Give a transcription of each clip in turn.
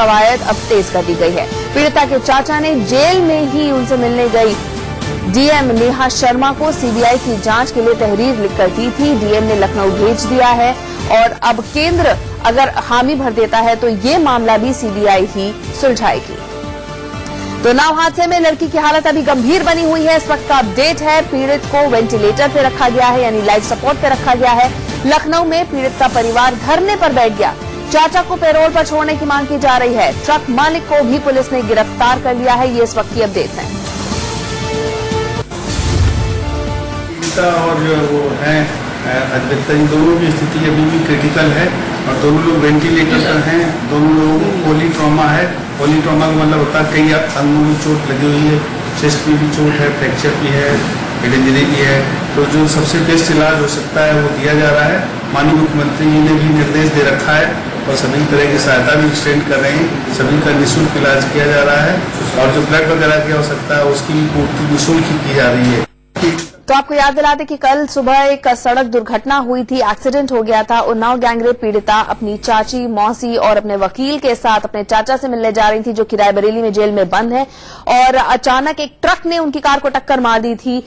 कवायद अब तेज कर दी गई है। पीड़िता के चाचा ने जेल में ही उनसे मिलने गई डीएम नेहा शर्मा को सीबीआई की जांच के लिए तहरीर लिखकर दी थी। डीएम ने लखनऊ भेज दिया है और अब केंद्र अगर हामी भर देता है तो ये मामला भी सीबीआई ही सुलझाएगी। तो नाव हादसे में लड़की की हालत अभी गंभीर बनी हुई है। इस वक्त का अपडेट है, पीड़ित को वेंटिलेटर पे रखा गया है, यानी लाइफ सपोर्ट पे रखा गया है। लखनऊ में पीड़ित का परिवार धरने पर बैठ गया। चाचा को पैरोल पर छोड़ने की मांग की जा रही है। ट्रक मालिक को भी पुलिस ने गिरफ्तार कर लिया है। ये इस वक्त की अपडेट है। और जो वो है अद्वैता, इन दोनों की स्थिति अभी भी क्रिटिकल है और दोनों लोग वेंटिलेटर पर हैं। दोनों लोगों को पॉली ट्रॉमा है। पॉली ट्रॉमा का मतलब होता है कई अंगों में चोट लगी हुई है, चेस्ट में भी चोट है, फ्रैक्चर भी है, हेड इंजरी भी है। तो जो सबसे बेस्ट इलाज हो सकता है वो दिया जा रहा है। माननीय मुख्यमंत्री जी ने भी निर्देश दे रखा है और सभी तरह की सहायता भी एक्सटेंड कर रहे हैं। सभी का निःशुल्क इलाज किया जा रहा है और जो ब्लड वगैरह की आवश्यकता है उसकी भी पूर्ति निःशुल्क ही की जा रही है। तो आपको याद दिलाते कि कल सुबह एक सड़क दुर्घटना हुई थी, एक्सीडेंट हो गया था। उन्नाव गैंगरेप पीड़िता अपनी चाची, मौसी और अपने वकील के साथ अपने चाचा से मिलने जा रही थी, जो कि रायबरेली में जेल में बंद है। और अचानक एक ट्रक ने उनकी कार को टक्कर मार दी थी।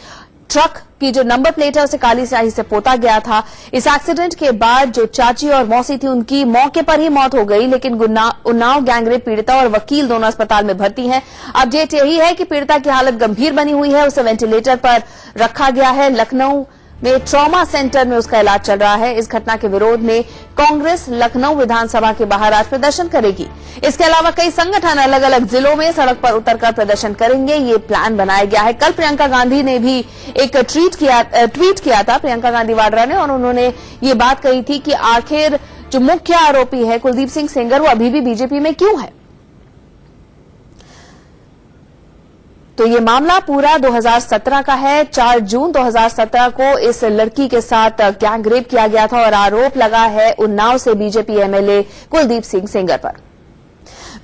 ट्रक की जो नंबर प्लेट है उसे काली स्याही से पोता गया था। इस एक्सीडेंट के बाद जो चाची और मौसी थी उनकी मौके पर ही मौत हो गई, लेकिन उन्नाव गैंगरेप पीड़िता और वकील दोनों अस्पताल में भर्ती हैं। अपडेट यही है कि पीड़िता की हालत गंभीर बनी हुई है, उसे वेंटिलेटर पर रखा गया है। लखनऊ में ट्रॉमा सेंटर में उसका इलाज चल रहा है। इस घटना के विरोध में कांग्रेस लखनऊ विधानसभा के बाहर आज प्रदर्शन करेगी। इसके अलावा कई संगठन अलग अलग जिलों में सड़क पर उतरकर प्रदर्शन करेंगे, ये प्लान बनाया गया है। कल प्रियंका गांधी ने भी एक ट्वीट किया था, प्रियंका गांधी वाड्रा ने, और उन्होंने ये बात कही थी कि आखिर जो मुख्य आरोपी है कुलदीप सिंह सेंगर, वो अभी भी बीजेपी में क्यों है। तो ये मामला पूरा 2017 का है। 4 जून 2017 को इस लड़की के साथ गैंगरेप किया गया था और आरोप लगा है उन्नाव से बीजेपी एमएलए कुलदीप सिंह सेंगर पर।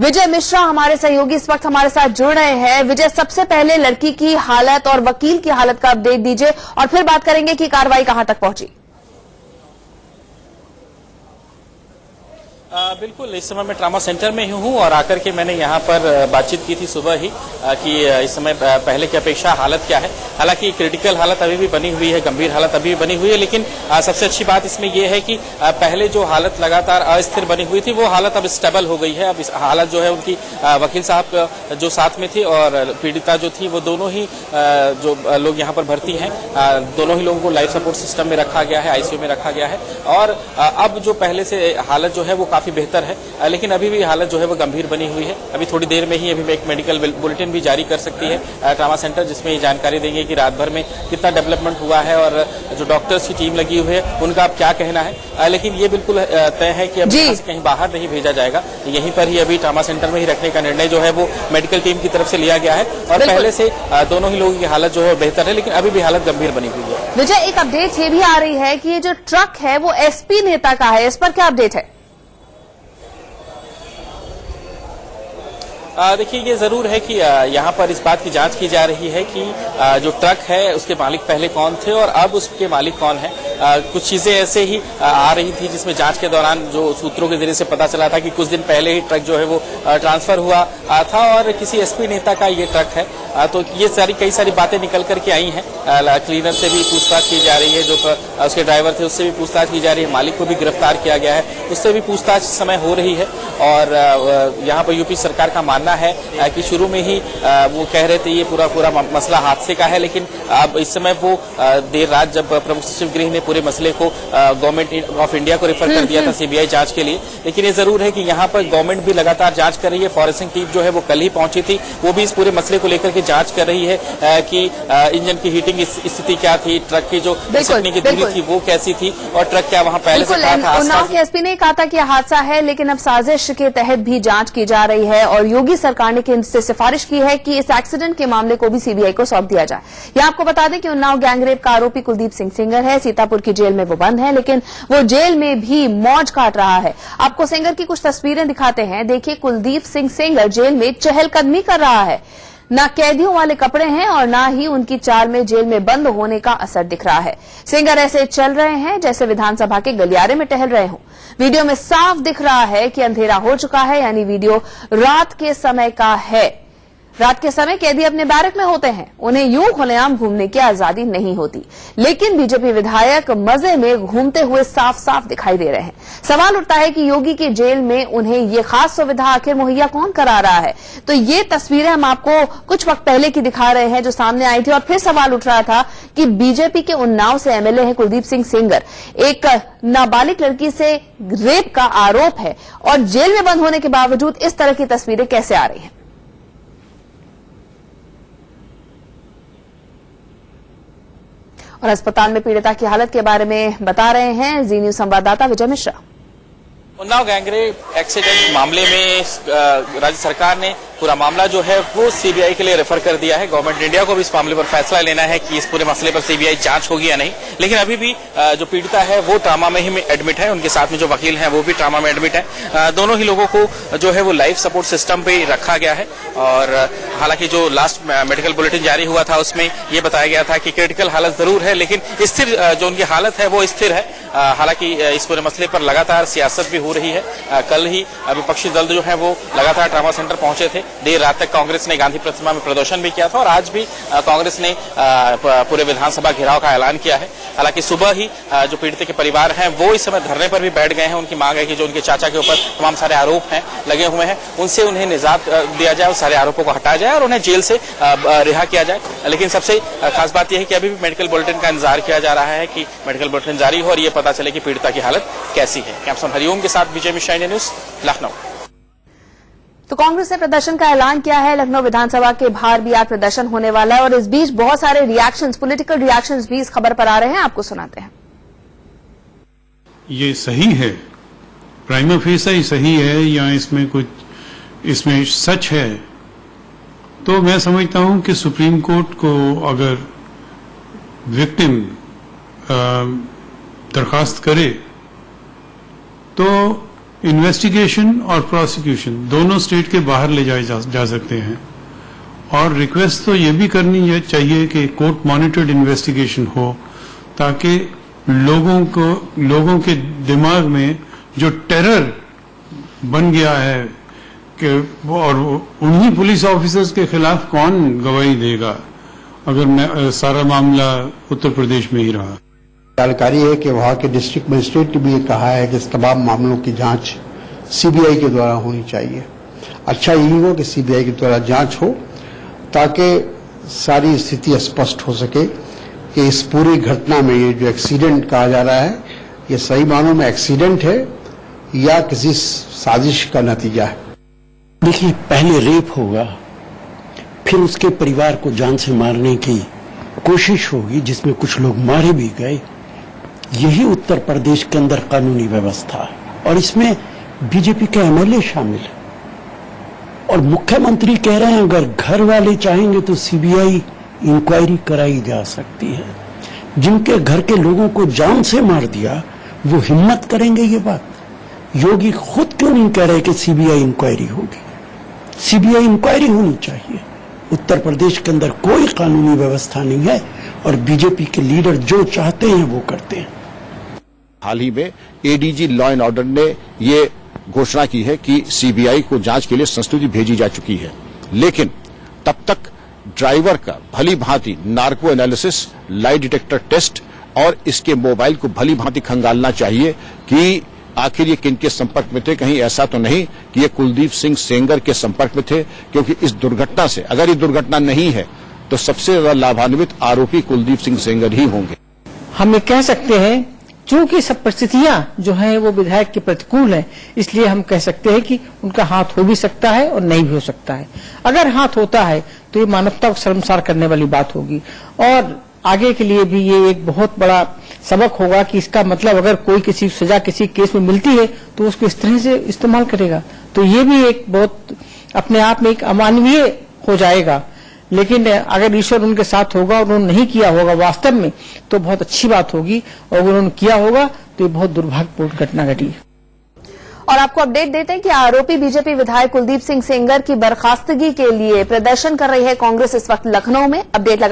विजय मिश्रा हमारे सहयोगी इस वक्त हमारे साथ जुड़ रहे हैं। विजय, सबसे पहले लड़की की हालत और वकील की हालत का अपडेट दीजिए और फिर बात करेंगे कि कार्रवाई कहां तक पहुंची। बिल्कुल, इस समय मैं ट्रामा सेंटर में ही हूँ और आकर के मैंने यहाँ पर बातचीत की थी सुबह ही कि इस समय पहले की अपेक्षा हालत क्या है। हालांकि क्रिटिकल हालत अभी भी बनी हुई है, गंभीर हालत अभी भी बनी हुई है, लेकिन सबसे अच्छी बात इसमें यह है कि पहले जो हालत लगातार अस्थिर बनी हुई थी वो हालत अब स्टेबल हो गई है। अब इस हालत जो है उनकी वकील साहब जो साथ में थे और पीड़िता जो थी वो दोनों ही जो लोग यहाँ पर भर्ती हैं, दोनों ही लोगों को लाइफ सपोर्ट सिस्टम में रखा गया है, आईसीयू में रखा गया है। और अब जो पहले से हालत जो है वो काफी बेहतर है, लेकिन अभी भी हालत जो है वो गंभीर बनी हुई है। अभी थोड़ी देर में ही अभी एक मेडिकल बुलेटिन भी जारी कर सकती है ट्रामा सेंटर, जिसमें ये जानकारी देंगे कि रात भर में कितना डेवलपमेंट हुआ है और जो डॉक्टर्स की टीम लगी हुई है उनका अब क्या कहना है। लेकिन ये बिल्कुल तय है कि अब यहाँ से कहीं बाहर नहीं भेजा जाएगा, यहीं पर ही अभी ट्रामा सेंटर में ही रखने का निर्णय जो है वो मेडिकल टीम की तरफ से लिया गया है। और पहले से दोनों ही लोगों की हालत जो है बेहतर है, लेकिन अभी भी हालत गंभीर बनी हुई है। विजय, एक अपडेट ये भी आ रही है कि ये जो ट्रक है वो एसपी नेता का है, इस पर क्या अपडेट है? देखिए, ये जरूर है कि यहाँ पर इस बात की जांच की जा रही है कि जो ट्रक है उसके मालिक पहले कौन थे और अब उसके मालिक कौन है। कुछ चीजें ऐसे ही आ रही थी जिसमें जांच के दौरान जो सूत्रों के जरिए से पता चला था कि कुछ दिन पहले ही ट्रक जो है वो ट्रांसफर हुआ था और किसी एसपी नेता का ये ट्रक है। तो ये कई सारी बातें निकल करके आई हैं। क्लीनर से भी पूछताछ की जा रही है, जो उसके ड्राइवर थे उससे भी पूछताछ की जा रही है, मालिक को भी गिरफ्तार किया गया है, उससे भी पूछताछ इस समय हो रही है। और यहाँ पर यूपी सरकार का मानना है कि शुरू में ही वो कह रहे थे ये पूरा मसला हादसे का है, लेकिन अब इस समय वो देर रात जब प्रमुख सचिव गृह ने पूरे मसले को गवर्नमेंट ऑफ इंडिया को रेफर कर दिया था सीबीआई जांच के लिए। लेकिन ये जरूर है कि यहाँ पर गवर्नमेंट भी लगातार जांच कर रही है। फॉरेंसिक टीम जो है वो कल ही पहुंची थी, वो भी इस पूरे मसले को लेकर के जांच कर रही है कि इंजन की हीटिंग स्थिति क्या थी, ट्रक की जो सटने की दूरी थी वो कैसी थी और ट्रक क्या वहां पहले से था। उन्नाव के एसपी ने कहा था कि हादसा है, लेकिन अब साजिश के तहत भी जांच की जा रही है और योगी सरकार ने इनसे सिफारिश की है कि इस एक्सीडेंट के मामले को भी सीबीआई को सौंप दिया जाए। यह आपको बता दें कि उन्नाव गैंगरेप का आरोपी कुलदीप सिंह सेंगर है। सीतापुर की जेल में वो बंद है, लेकिन वो जेल में भी मौज काट रहा है। आपको सेंगर की कुछ तस्वीरें दिखाते हैं। देखिए, कुलदीप सिंह सेंगर जेल में चहलकदमी कर रहा है। ना कैदियों वाले कपड़े हैं और ना ही उनकी चाल में जेल में बंद होने का असर दिख रहा है। सेंगर ऐसे चल रहे हैं जैसे विधानसभा के गलियारे में टहल रहे हों। वीडियो में साफ दिख रहा है कि अंधेरा हो चुका है, यानी वीडियो रात के समय का है। रात के समय कैदी अपने बैरक में होते हैं, उन्हें यूं खुलेआम घूमने की आजादी नहीं होती, लेकिन बीजेपी विधायक मजे में घूमते हुए साफ साफ दिखाई दे रहे हैं। सवाल उठता है कि योगी की जेल में उन्हें ये खास सुविधा आखिर मुहैया कौन करा रहा है। तो ये तस्वीरें हम आपको कुछ वक्त पहले की दिखा रहे हैं जो सामने आई थी, और फिर सवाल उठ रहा था कि बीजेपी के उन्नाव से एमएलए हैं कुलदीप सिंह सेंगर, एक नाबालिग लड़की से रेप का आरोप है और जेल में बंद होने के बावजूद इस तरह की तस्वीरें कैसे आ रही हैं। और अस्पताल में पीड़िता की हालत के बारे में बता रहे हैं जी न्यूज संवाददाता विजय मिश्रा। उन्नाव गैंगरेप एक्सीडेंट मामले में राज्य सरकार ने पूरा मामला जो है वो सीबीआई के लिए रेफर कर दिया है। गवर्नमेंट इंडिया को भी इस मामले पर फैसला लेना है कि इस पूरे मसले पर सीबीआई जांच होगी या नहीं। लेकिन अभी भी जो पीड़िता है वो ट्रामा में ही एडमिट है, उनके साथ में जो वकील हैं वो भी ट्रामा में एडमिट है। दोनों ही लोगों को जो है वो लाइफ सपोर्ट सिस्टम पे रखा गया है। और हालांकि जो लास्ट मेडिकल बुलेटिन जारी हुआ था उसमें ये बताया गया था कि क्रिटिकल हालत जरूर है, लेकिन स्थिर जो उनकी हालत है वो स्थिर है। हालांकि इस पूरे मसले पर लगातार सियासत भी हो रही है। कल ही विपक्षी दल जो है वो लगातार ट्रामा सेंटर पहुंचे थे। देर रात तक कांग्रेस ने गांधी प्रतिमा में प्रदर्शन भी किया था और आज भी कांग्रेस ने पूरे विधानसभा घेराव का ऐलान किया है। हालांकि सुबह ही जो पीड़ित के परिवार हैं वो इस समय धरने पर भी बैठ गए हैं। उनकी मांग है कि जो उनके चाचा के ऊपर तमाम सारे आरोप हैं लगे हुए हैं उनसे उन्हें निजात दिया जाए और सारे आरोपों को हटाया जाए और उन्हें जेल से रिहा किया जाए। लेकिन सबसे खास बात यह है कि अभी भी मेडिकल बुलेटिन का इंतजार किया जा रहा है कि मेडिकल बुलेटिन जारी हो और ये पता चले कि पीड़िता की हालत कैसी है। कैमसन हरिओम के साथ विजय मिश्रा, इंडिया न्यूज, लखनऊ। तो कांग्रेस ने प्रदर्शन का ऐलान किया है। लखनऊ विधानसभा के बाहर भी आज प्रदर्शन होने वाला है और इस बीच बहुत सारे रिएक्शंस, पॉलिटिकल रिएक्शंस भी इस खबर पर आ रहे हैं, आपको सुनाते हैं। ये सही है, प्राइमा फेसा सही है या इसमें कुछ इसमें सच है, तो मैं समझता हूं कि सुप्रीम कोर्ट को अगर विक्टिम दरखास्त करे तो इन्वेस्टिगेशन और प्रोसिक्यूशन दोनों स्टेट के बाहर ले जाए जा सकते हैं। और रिक्वेस्ट तो ये भी करनी चाहिए कि कोर्ट मॉनिटर्ड इन्वेस्टिगेशन हो, ताकि लोगों के दिमाग में जो टेरर बन गया है कि और उन्हीं पुलिस ऑफिसर्स के खिलाफ कौन गवाही देगा अगर सारा मामला उत्तर प्रदेश में ही रहा। जानकारी है कि वहां के डिस्ट्रिक्ट मजिस्ट्रेट ने भी कहा है कि इस तमाम मामलों की जांच सीबीआई के द्वारा होनी चाहिए। अच्छा यही हो कि सीबीआई के द्वारा जांच हो ताकि सारी स्थिति स्पष्ट हो सके कि इस पूरी घटना में ये जो एक्सीडेंट कहा जा रहा है ये सही मानों में एक्सीडेंट है या किसी साजिश का नतीजा है। देखिए, पहले रेप होगा, फिर उसके परिवार को जान से मारने की कोशिश होगी जिसमें कुछ लोग मारे भी गए। यही उत्तर प्रदेश के अंदर कानूनी व्यवस्था है और इसमें बीजेपी के एमएलए शामिल है और मुख्यमंत्री कह रहे हैं अगर घर वाले चाहेंगे तो सीबीआई इंक्वायरी कराई जा सकती है। जिनके घर के लोगों को जान से मार दिया वो हिम्मत करेंगे ये बात? योगी खुद क्यों नहीं कह रहे कि सीबीआई इंक्वायरी होगी? सीबीआई इंक्वायरी होनी चाहिए। उत्तर प्रदेश के अंदर कोई कानूनी व्यवस्था नहीं है और बीजेपी के लीडर जो चाहते हैं वो करते हैं। हाल ही में एडीजी लॉ एंड ऑर्डर ने ये घोषणा की है कि सीबीआई को जांच के लिए संस्तुति भेजी जा चुकी है, लेकिन तब तक ड्राइवर का भली भांति narco analysis, lie detector test और इसके मोबाइल को भली भांति खंगालना चाहिए कि आखिर ये किनके संपर्क में थे। कहीं ऐसा तो नहीं कि ये कुलदीप सिंह सेंगर के संपर्क में थे, क्योंकि इस दुर्घटना से अगर ये दुर्घटना नहीं है तो सबसे ज्यादा लाभान्वित आरोपी कुलदीप सिंह सेंगर ही होंगे। हम ये कह सकते हैं चूंकि सब परिस्थितियां जो हैं वो विधायक के प्रतिकूल हैं, इसलिए हम कह सकते हैं कि उनका हाथ हो भी सकता है और नहीं भी हो सकता है। अगर हाथ होता है तो ये मानवता को शर्मसार करने वाली बात होगी और आगे के लिए भी ये एक बहुत बड़ा सबक होगा कि इसका मतलब अगर कोई किसी सजा किसी केस में मिलती है तो उसको इस तरह से इस्तेमाल करेगा, तो ये भी एक बहुत अपने आप में एक अमानवीय हो जाएगा। लेकिन अगर ईश्वर उनके साथ होगा और उन्होंने नहीं किया होगा वास्तव में तो बहुत अच्छी बात होगी, और अगर उन्होंने किया होगा तो ये बहुत दुर्भाग्यपूर्ण घटना घटी है। और आपको अपडेट देते हैं कि आरोपी बीजेपी विधायक कुलदीप सिंह सेंगर की बर्खास्तगी के लिए प्रदर्शन कर रही है कांग्रेस इस वक्त लखनऊ में। अपडेट